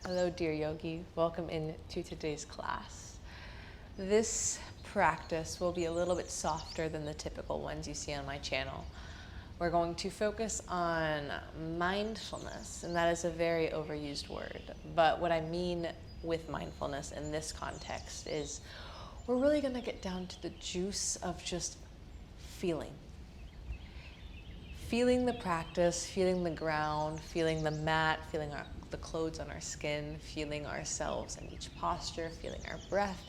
Hello, dear yogi. Welcome into today's class. This practice will be a little bit softer than the typical ones you see on my channel. We're going to focus on mindfulness, and that is a very overused word. But what I mean with mindfulness in this context is we're really going to get down to the juice of just feeling. Feeling the practice, feeling the ground, feeling the mat, feeling the clothes on our skin, feeling ourselves in each posture, feeling our breath,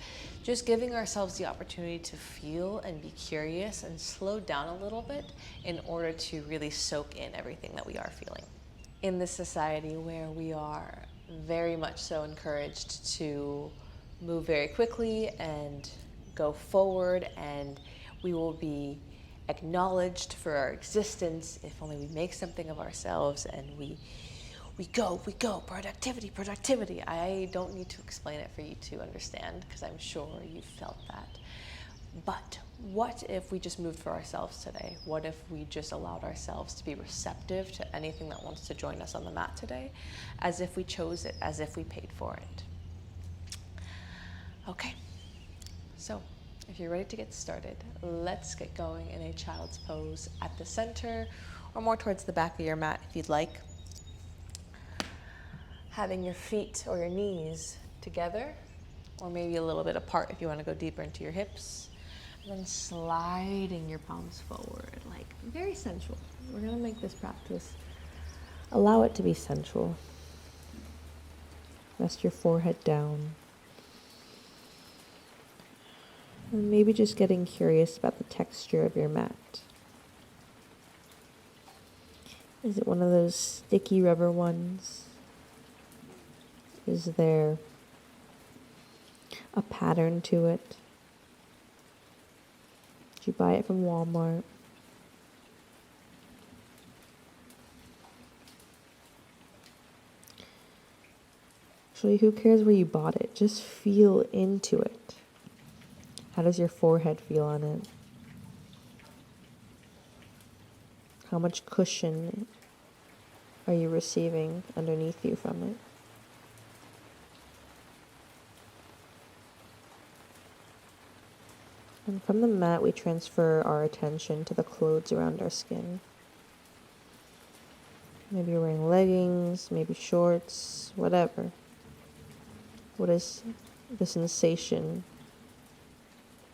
just giving ourselves the opportunity to feel and be curious and slow down a little bit in order to really soak in everything that we are feeling. In this society where we are very much so encouraged to move very quickly and go forward, and we will be acknowledged for our existence if only we make something of ourselves, and we go, productivity. I don't need to explain it for you to understand, because I'm sure you've felt that. But what if we just moved for ourselves today? What if we just allowed ourselves to be receptive to anything that wants to join us on the mat today, as if we chose it, as if we paid for it? Okay, so if you're ready to get started, let's get going in a child's pose at the center, or more towards the back of your mat if you'd like. Having your feet or your knees together, or maybe a little bit apart if you want to go deeper into your hips. And then sliding your palms forward, like very sensual. We're going to make this practice, allow it to be sensual. Rest your forehead down. And maybe just getting curious about the texture of your mat. Is it one of those sticky rubber ones? Is there a pattern to it? Did you buy it from Walmart? Actually, who cares where you bought it? Just feel into it. How does your forehead feel on it? How much cushion are you receiving underneath you from it? And from the mat, we transfer our attention to the clothes around our skin. Maybe you're wearing leggings, maybe shorts, whatever. What is the sensation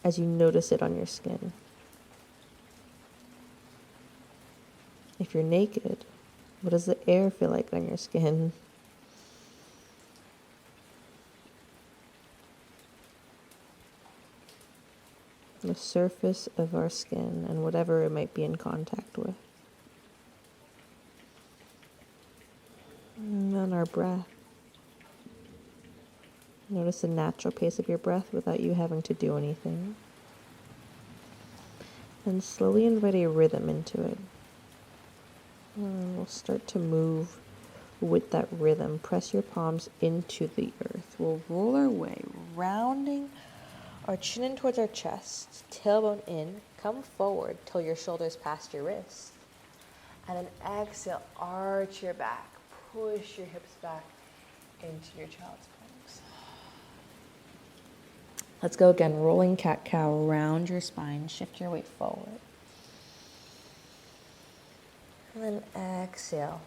as you notice it on your skin? If you're naked, what does the air feel like on your skin? The surface of our skin and whatever it might be in contact with. And then our breath. Notice the natural pace of your breath without you having to do anything. And slowly invite a rhythm into it. And we'll start to move with that rhythm. Press your palms into the earth. We'll roll our way, rounding our chin in towards our chest, tailbone in, come forward till your shoulders past your wrist. And then exhale, arch your back, push your hips back into your child's pose. Let's go again, rolling cat-cow, round your spine, shift your weight forward. And then exhale,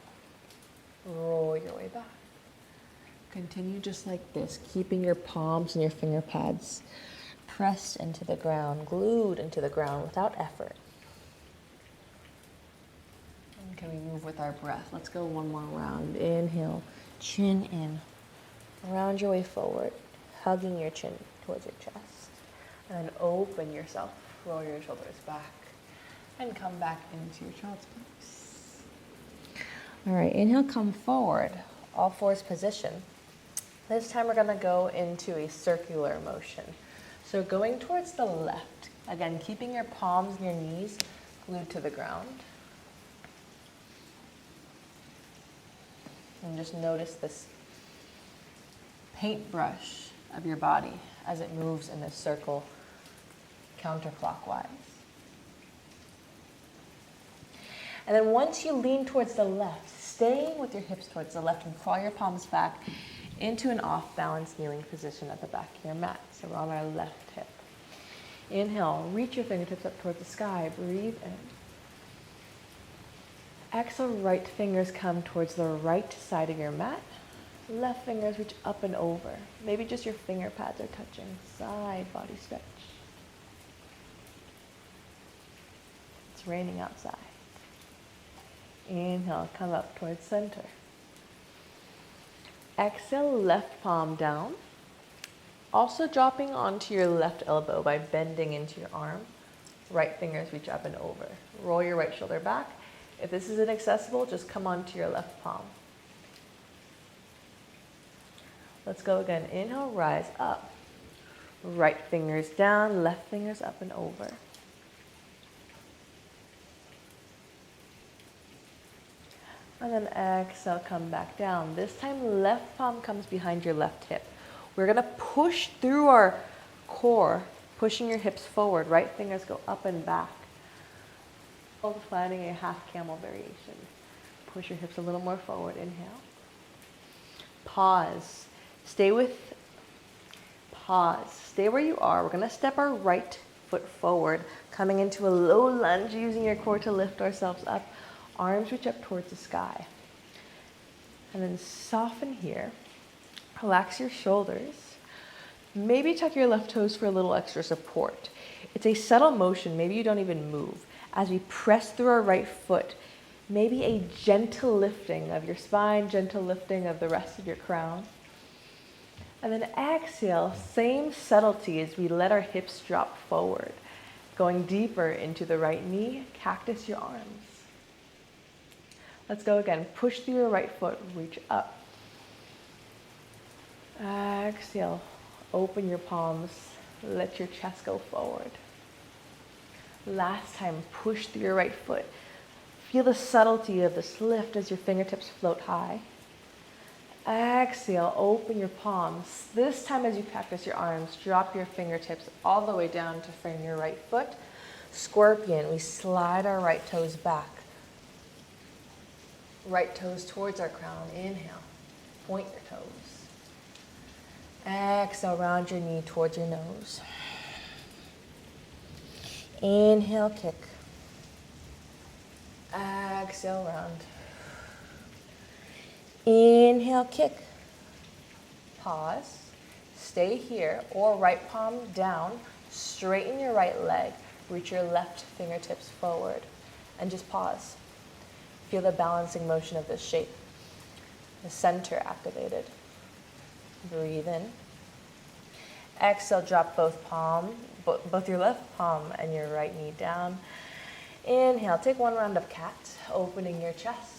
roll your way back. Continue just like this, keeping your palms and your finger pads pressed into the ground, glued into the ground without effort. And can we move with our breath? Let's go one more round. Inhale, chin in. Round your way forward, hugging your chin towards your chest. And then open yourself, roll your shoulders back, and come back into your child's pose. All right, inhale, come forward, all fours position. This time we're gonna go into a circular motion. So going towards the left, again, keeping your palms and your knees glued to the ground. And just notice this paintbrush of your body as it moves in a circle counterclockwise. And then once you lean towards the left, staying with your hips towards the left and crawl your palms back into an off-balance kneeling position at the back of your mat. So we're on our left hip. Inhale, reach your fingertips up towards the sky. Breathe in. Exhale, right fingers come towards the right side of your mat. Left fingers reach up and over. Maybe just your finger pads are touching. Side body stretch. It's raining outside. Inhale, come up towards center. Exhale, left palm down. Also dropping onto your left elbow by bending into your arm. Right fingers reach up and over. Roll your right shoulder back. If this is inaccessible, just come onto your left palm. Let's go again. Inhale, rise up. Right fingers down, left fingers up and over. And then exhale, come back down. This time, left palm comes behind your left hip. We're going to push through our core, pushing your hips forward. Right fingers go up and back. Finding a half camel variation. Push your hips a little more forward. Inhale. Pause. Stay where you are. We're going to step our right foot forward, coming into a low lunge, using your core to lift ourselves up. Arms reach up towards the sky. And then soften here. Relax your shoulders. Maybe tuck your left toes for a little extra support. It's a subtle motion. Maybe you don't even move. As we press through our right foot, maybe a gentle lifting of your spine, gentle lifting of the rest of your crown. And then exhale, same subtlety as we let our hips drop forward. Going deeper into the right knee, cactus your arms. Let's go again. Push through your right foot, reach up. Exhale, open your palms, let your chest go forward. Last time, push through your right foot. Feel the subtlety of this lift as your fingertips float high. Exhale, open your palms. This time as you cactus your arms, drop your fingertips all the way down to frame your right foot. Scorpion, we slide our right toes back. Right toes towards our crown. Inhale, point your toes. Exhale, round your knee towards your nose. Inhale, kick. Exhale, round. Inhale, kick. Pause. Stay here, or right palm down. Straighten your right leg. Reach your left fingertips forward. And just pause. Feel the balancing motion of this shape. The center activated. Breathe in. Exhale, drop both your left palm and your right knee down. Inhale, take one round of cat, opening your chest.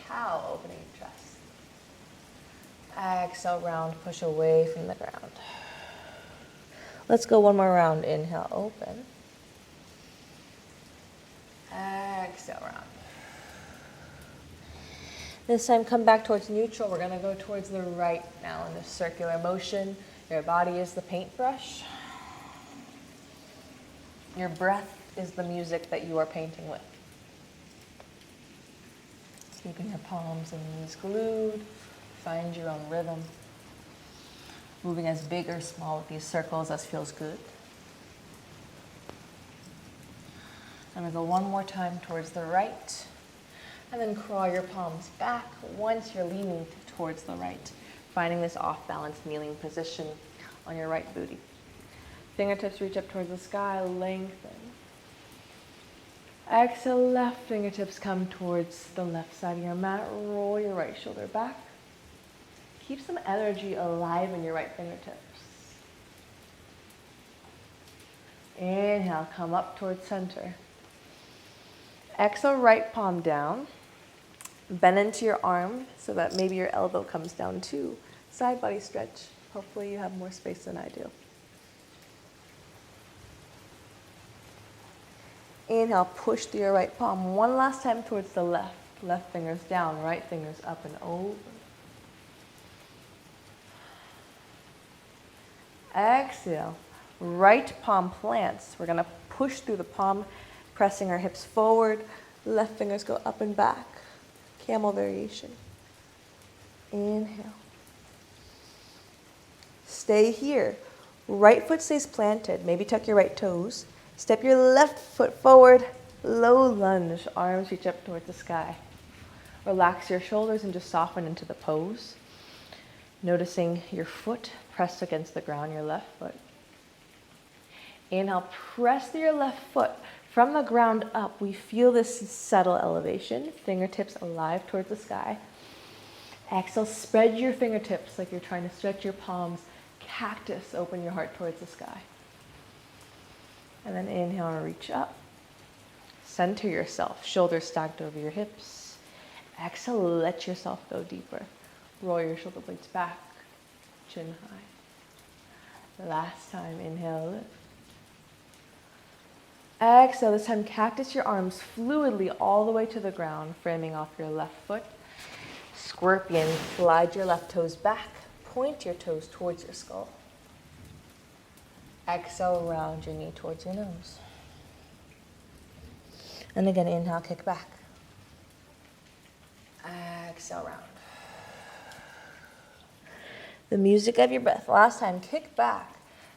Cow, opening your chest. Exhale, round, push away from the ground. Let's go one more round. Inhale, open. Exhale, round. This time, come back towards neutral. We're going to go towards the right now in this circular motion. Your body is the paintbrush. Your breath is the music that you are painting with. Keeping your palms and knees glued. Find your own rhythm. Moving as big or small with these circles as feels good. I'm going to go one more time towards the right. And then crawl your palms back once you're leaning towards the right. Finding this off-balance kneeling position on your right booty. Fingertips reach up towards the sky, lengthen. Exhale, left fingertips come towards the left side of your mat. Roll your right shoulder back. Keep some energy alive in your right fingertips. Inhale, come up towards center. Exhale, right palm down. Bend into your arm so that maybe your elbow comes down too. Side body stretch. Hopefully you have more space than I do. Inhale, push through your right palm. One last time towards the left. Left fingers down, right fingers up and over. Exhale, right palm plants. We're going to push through the palm, pressing our hips forward. Left fingers go up and back. Camel variation. Inhale. stay here. Right foot stays planted. Maybe tuck your right toes. Step your left foot forward. Low lunge. Arms reach up towards the sky. Relax your shoulders and just soften into the pose. Noticing your foot pressed against the ground, your left foot. Inhale, press through your left foot. From the ground up, we feel this subtle elevation. Fingertips alive towards the sky. Exhale, spread your fingertips like you're trying to stretch your palms. Cactus, open your heart towards the sky. And then inhale, reach up. Center yourself, shoulders stacked over your hips. Exhale, let yourself go deeper. Roll your shoulder blades back, chin high. Last time, inhale, lift. Exhale, this time cactus your arms fluidly all the way to the ground, framing off your left foot. Scorpion, slide your left toes back, point your toes towards your skull. Exhale, round your knee towards your nose. And again, inhale, kick back. Exhale, round. The music of your breath. Last time, kick back.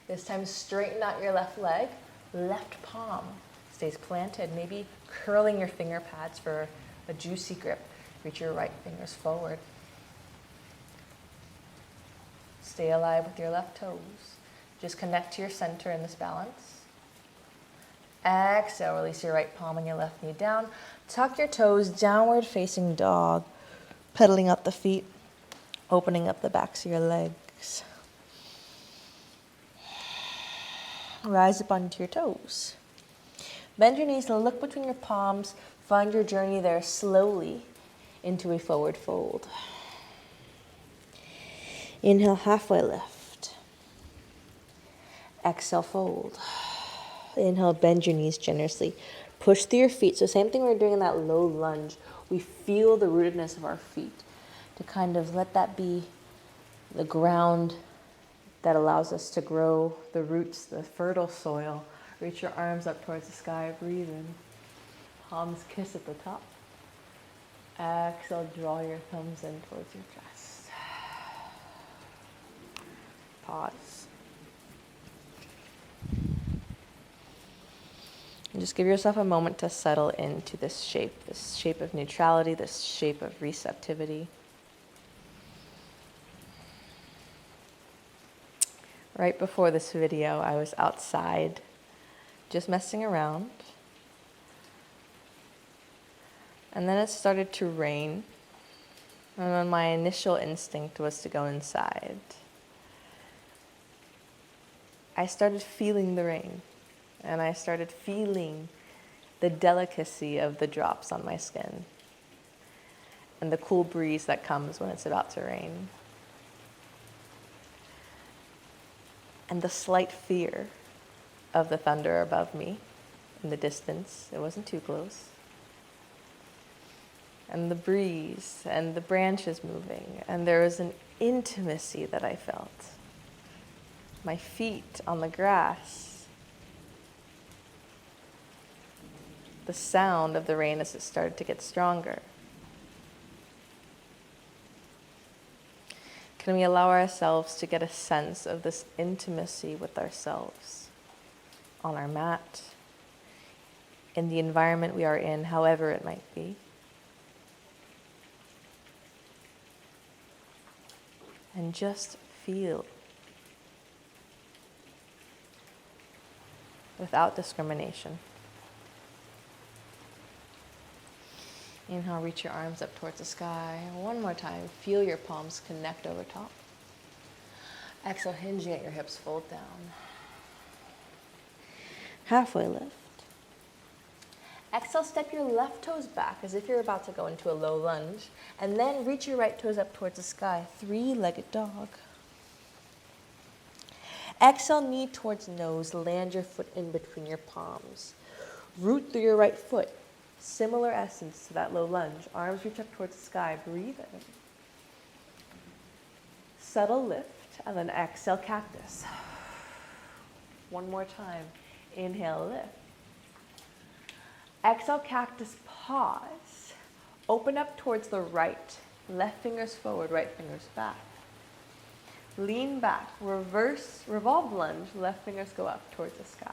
This time, straighten out your left leg. Left palm stays planted, maybe curling your finger pads for a juicy grip. Reach your right fingers forward. Stay alive with your left toes. Just connect to your center in this balance. Exhale, release your right palm and your left knee down. Tuck your toes, downward facing dog. Pedaling up the feet, opening up the backs of your legs. Rise up onto your toes. Bend your knees, look between your palms. Find your journey there slowly into a forward fold. Inhale, halfway lift. Exhale, fold. Inhale, bend your knees generously. Push through your feet. So same thing we're doing in that low lunge. We feel the rootedness of our feet to kind of let that be the ground that allows us to grow the roots, the fertile soil. Reach your arms up towards the sky, breathe in. Palms kiss at the top. Exhale, draw your thumbs in towards your chest. Pause. And just give yourself a moment to settle into this shape of neutrality, this shape of receptivity. Right before this video, I was outside just messing around. And then it started to rain. And then my initial instinct was to go inside. I started feeling the rain. And I started feeling the delicacy of the drops on my skin. And the cool breeze that comes when it's about to rain. And the slight fear of the thunder above me in the distance. It wasn't too close. And the breeze and the branches moving. And there was an intimacy that I felt. My feet on the grass. The sound of the rain as it started to get stronger. Can we allow ourselves to get a sense of this intimacy with ourselves on our mat, in the environment we are in, however it might be? And just feel without discrimination. Inhale, reach your arms up towards the sky. One more time, feel your palms connect over top. Exhale, hinging at your hips, fold down. Halfway lift. Exhale, step your left toes back as if you're about to go into a low lunge. And then reach your right toes up towards the sky, three-legged dog. Exhale, knee towards nose, land your foot in between your palms. Root through your right foot. Similar essence to that low lunge. Arms reach up towards the sky. Breathe in. Subtle lift, and then exhale, cactus. One more time. Inhale, lift. Exhale, cactus, pause. Open up towards the right. Left fingers forward, right fingers back. Lean back, reverse, revolve lunge, left fingers go up towards the sky.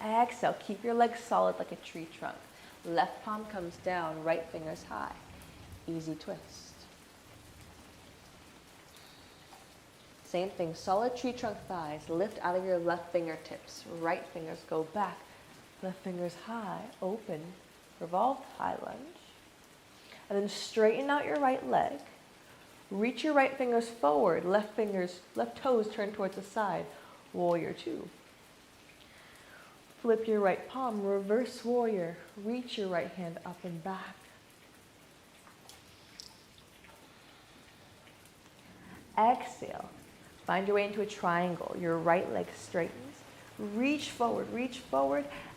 Exhale, keep your legs solid like a tree trunk. Left palm comes down, right fingers high. Easy twist. Same thing, solid tree trunk thighs. Lift out of your left fingertips. Right fingers go back. Left fingers high, open, revolve, high lunge. And then straighten out your right leg. Reach your right fingers forward. Left toes turn towards the side. Warrior two. Flip your right palm, reverse warrior. Reach your right hand up and back. Exhale. Find your way into a triangle. Your right leg straightens. Reach forward,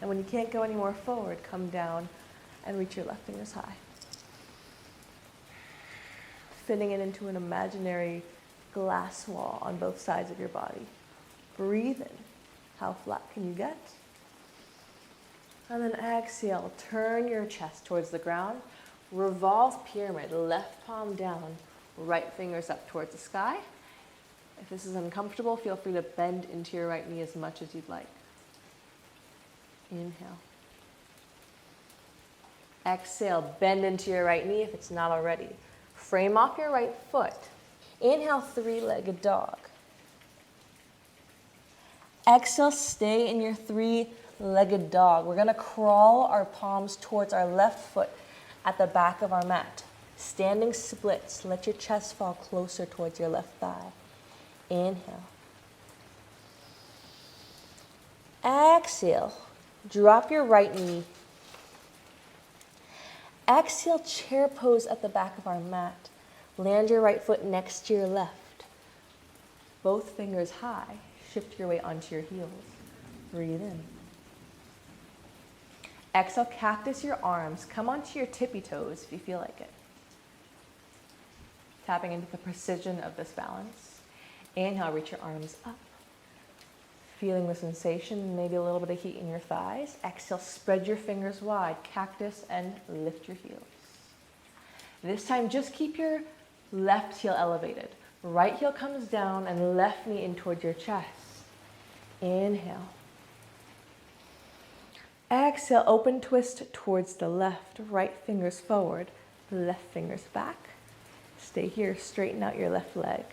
and when you can't go any more forward, come down and reach your left fingers high. Fitting it into an imaginary glass wall on both sides of your body. Breathe in. How flat can you get? And then exhale, turn your chest towards the ground. Revolve pyramid, left palm down, right fingers up towards the sky. If this is uncomfortable, feel free to bend into your right knee as much as you'd like. Inhale. Exhale, bend into your right knee if it's not already. Frame off your right foot. Inhale, three-legged dog. Exhale, stay in your three-legged dog. We're gonna crawl our palms towards our left foot at the back of our mat. Standing splits, let your chest fall closer towards your left thigh. Inhale. Exhale, drop your right knee. Exhale, chair pose at the back of our mat. Land your right foot next to your left. Both fingers high. Shift your weight onto your heels. Breathe in. Exhale, cactus your arms. Come onto your tippy toes if you feel like it. Tapping into the precision of this balance. Inhale, reach your arms up. Feeling the sensation, maybe a little bit of heat in your thighs. Exhale, spread your fingers wide, cactus, and lift your heels. This time, just keep your left heel elevated. Right heel comes down and left knee in towards your chest. Inhale. Exhale, open twist towards the left. Right fingers forward, left fingers back. Stay here, straighten out your left leg.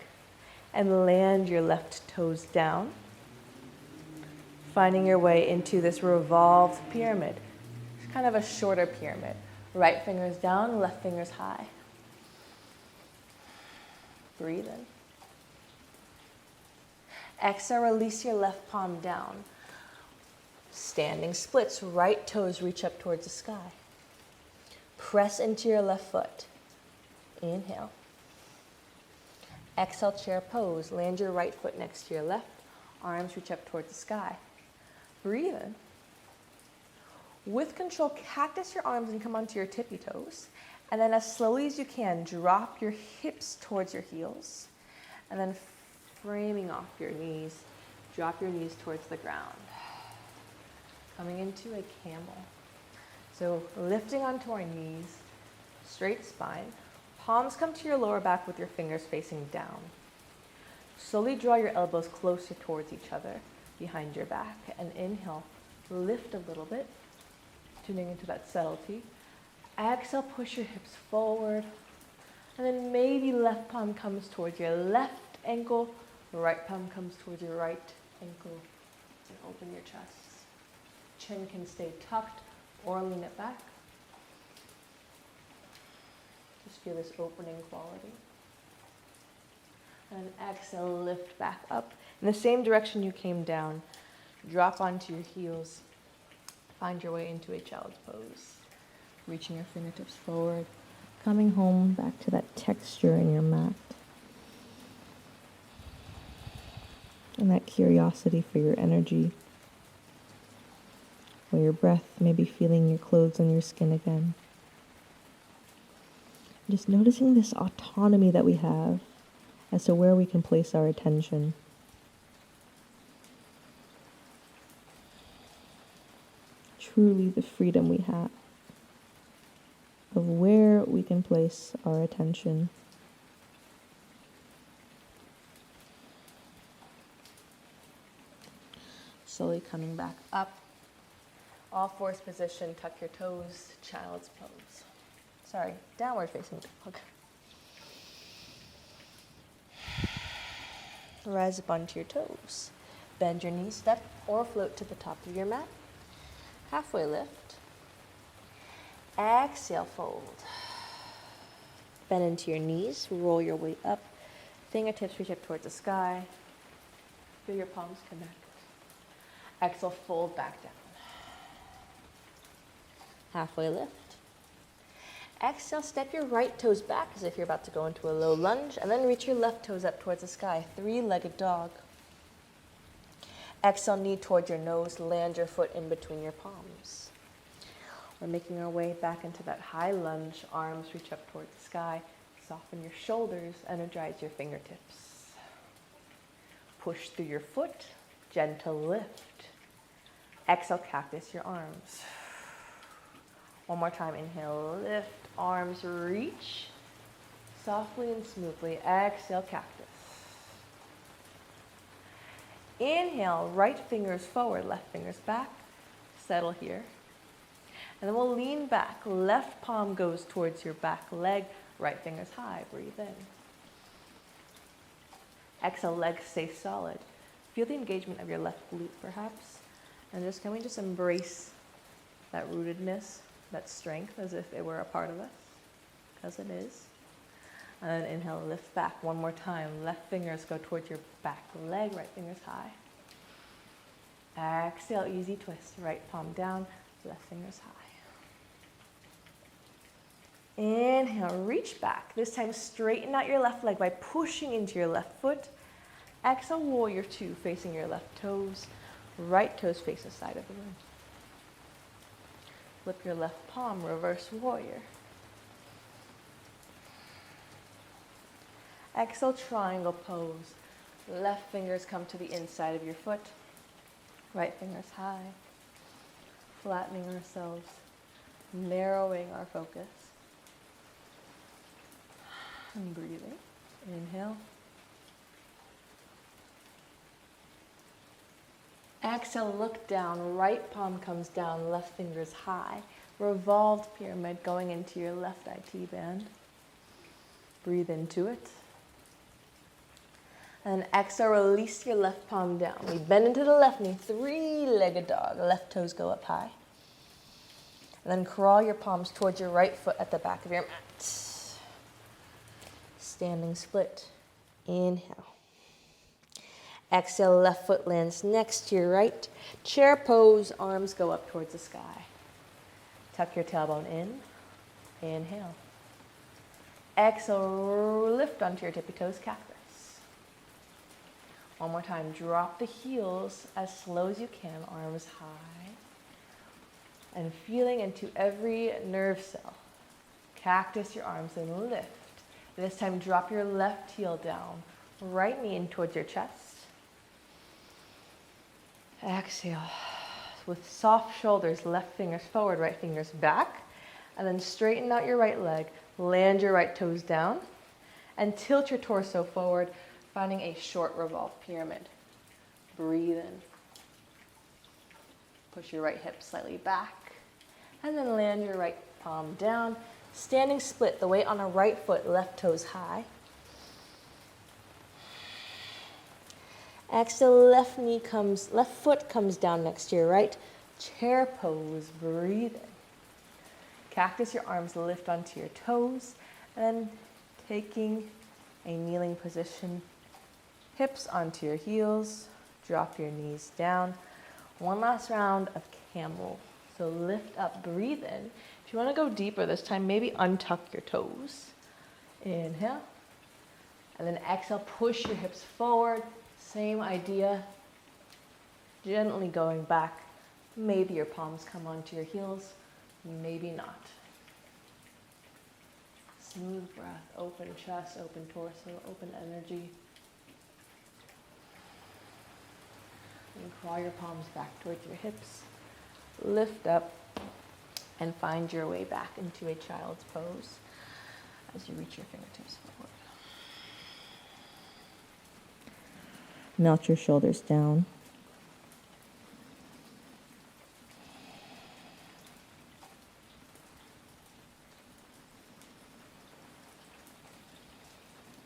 And land your left toes down. Finding your way into this revolved pyramid. It's kind of a shorter pyramid. Right fingers down, left fingers high. Breathe in. Exhale, release your left palm down. Standing splits, right toes reach up towards the sky. Press into your left foot. Inhale. Exhale, chair pose. Land your right foot next to your left. Arms reach up towards the sky. Breathe in. With control, cactus your arms and come onto your tippy toes. And then as slowly as you can, drop your hips towards your heels. And then framing off your knees, drop your knees towards the ground. Coming into a camel. So lifting onto our knees, straight spine. Palms come to your lower back with your fingers facing down. Slowly draw your elbows closer towards each other behind your back. And inhale, lift a little bit, tuning into that subtlety. Exhale, push your hips forward. And then maybe left palm comes towards your left ankle, right palm comes towards your right ankle. And open your chest. Chin can stay tucked or lean it back. Just feel this opening quality. And exhale, lift back up. In the same direction you came down, drop onto your heels. Find your way into a child's pose. Reaching your fingertips forward. Coming home back to that texture in your mat. And that curiosity for your energy. Or your breath, maybe feeling your clothes on your skin again. Just noticing this autonomy that we have as to where we can place our attention. Truly the freedom we have of where we can place our attention. slowly coming back up. All fours position, tuck your toes, child's pose. Sorry, downward facing dog. Rise up onto your toes. Bend your knees, step or float to the top of your mat. Halfway lift. Exhale, fold. Bend into your knees, roll your weight up. Fingertips reach up towards the sky. Feel your palms connect. Exhale, fold back down. Halfway lift. Exhale, step your right toes back as if you're about to go into a low lunge, and then reach your left toes up towards the sky, three-legged dog. Exhale, knee towards your nose, land your foot in between your palms. We're making our way back into that high lunge, arms reach up towards the sky, soften your shoulders, energize your fingertips. Push through your foot, gentle lift. Exhale, cactus your arms. One more time, inhale, lift, arms reach. Softly and smoothly, exhale, cactus. Inhale, right fingers forward, left fingers back. Settle here. And then we'll lean back. Left palm goes towards your back leg, right fingers high, breathe in. Exhale, legs stay solid. Feel the engagement of your left glute perhaps. And can we just embrace that rootedness, that strength as if it were a part of us, because it is. And then inhale, lift back one more time. Left fingers go towards your back leg, right fingers high. Exhale, easy twist. Right palm down, left fingers high. Inhale, reach back. This time straighten out your left leg by pushing into your left foot. Exhale, warrior two, facing your left toes. Right toes face the side of the room. Flip your left palm, reverse warrior. Exhale, triangle pose. Left fingers come to the inside of your foot. Right fingers high. Flattening ourselves. Narrowing our focus. And breathing. Inhale. Exhale, look down. Right palm comes down, left fingers high. Revolved pyramid going into your left IT band. Breathe into it. And exhale, release your left palm down. We bend into the left knee, three-legged dog. Left toes go up high. And then crawl your palms towards your right foot at the back of your mat. Standing split. Inhale. Exhale, left foot lands next to your right. Chair pose, arms go up towards the sky. Tuck your tailbone in. Inhale. Exhale, lift onto your tippy toes, cactus. One more time, drop the heels as slow as you can, arms high. And feeling into every nerve cell. Cactus your arms and lift. This time, drop your left heel down. Right knee in towards your chest. Exhale. With soft shoulders, left fingers forward, right fingers back. And then straighten out your right leg. Land your right toes down. And tilt your torso forward, finding a short revolved pyramid. Breathe in. Push your right hip slightly back. And then land your right palm down. Standing split, the weight on the right foot, left toes high. Exhale, left foot comes down next to your right. Chair pose, breathe in. Cactus your arms, lift onto your toes. And taking a kneeling position, hips onto your heels. Drop your knees down. One last round of camel. So lift up, breathe in. If you want to go deeper this time, maybe untuck your toes. Inhale. And then exhale, push your hips forward. Same idea. Gently going back. Maybe your palms come onto your heels. Maybe not. Smooth breath, open chest, open torso, open energy. And crawl your palms back towards your hips. Lift up and find your way back into a child's pose as you reach your fingertips forward. Melt your shoulders down.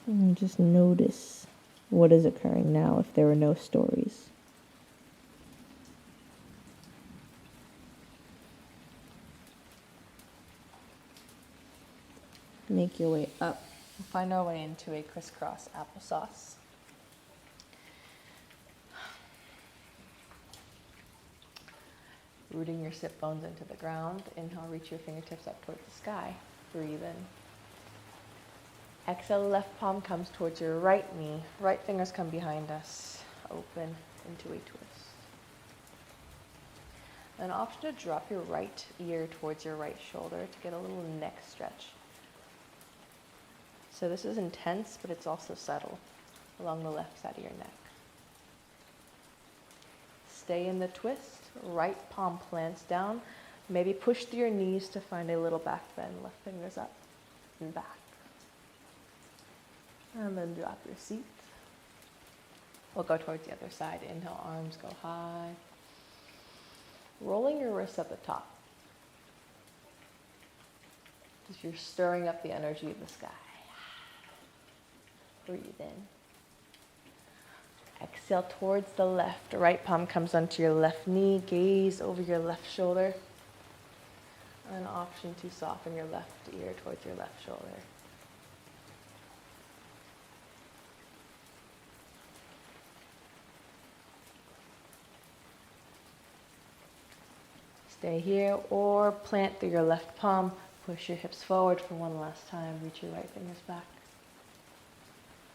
And just notice what is occurring now if there were no stories. Make your way up. We'll find our way into a crisscross applesauce. Rooting your sit bones into the ground. Inhale, reach your fingertips up towards the sky. Breathe in. Exhale, left palm comes towards your right knee. Right fingers come behind us. Open into a twist. An option to drop your right ear towards your right shoulder to get a little neck stretch. So this is intense, but it's also subtle along the left side of your neck. Stay in the twist. Right palm plants down. Maybe push through your knees to find a little back bend. Left fingers up and back. And then drop your seat. We'll go towards the other side. Inhale, arms go high. Rolling your wrists at the top. As you're stirring up the energy of the sky. Breathe in. Exhale towards the left. Right palm comes onto your left knee. Gaze over your left shoulder. An option to soften your left ear towards your left shoulder. Stay here or plant through your left palm. Push your hips forward for one last time. Reach your right fingers back.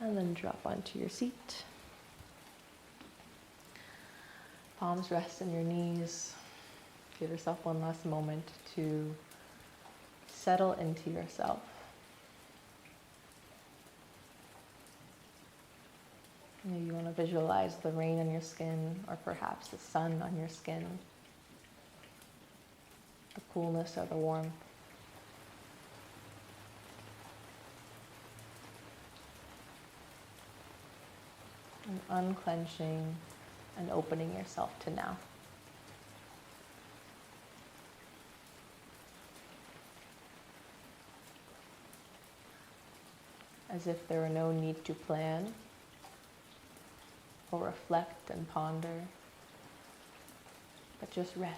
And then drop onto your seat. Palms rest on your knees. Give yourself one last moment to settle into yourself. Maybe you want to visualize the rain on your skin, or perhaps the sun on your skin, the coolness or the warmth. And unclenching and opening yourself to now. As if there were no need to plan or reflect and ponder, but just rest.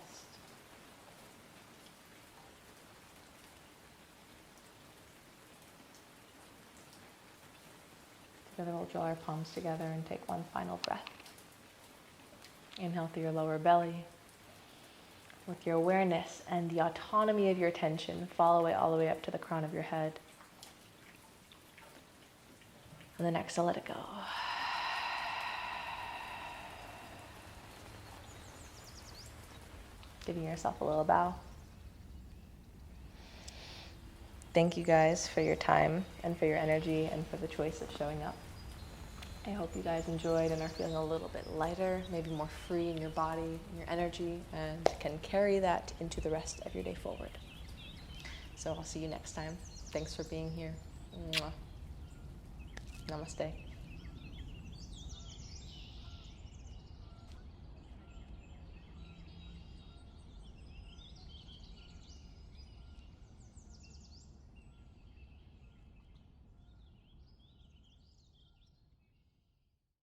Together we'll draw our palms together and take one final breath. Inhale through your lower belly. With your awareness and the autonomy of your attention, follow it all the way up to the crown of your head. And then exhale, let it go. Giving yourself a little bow. Thank you guys for your time and for your energy and for the choice of showing up. I hope you guys enjoyed and are feeling a little bit lighter, maybe more free in your body and your energy, and can carry that into the rest of your day forward. So I'll see you next time. Thanks for being here. Mwah. Namaste.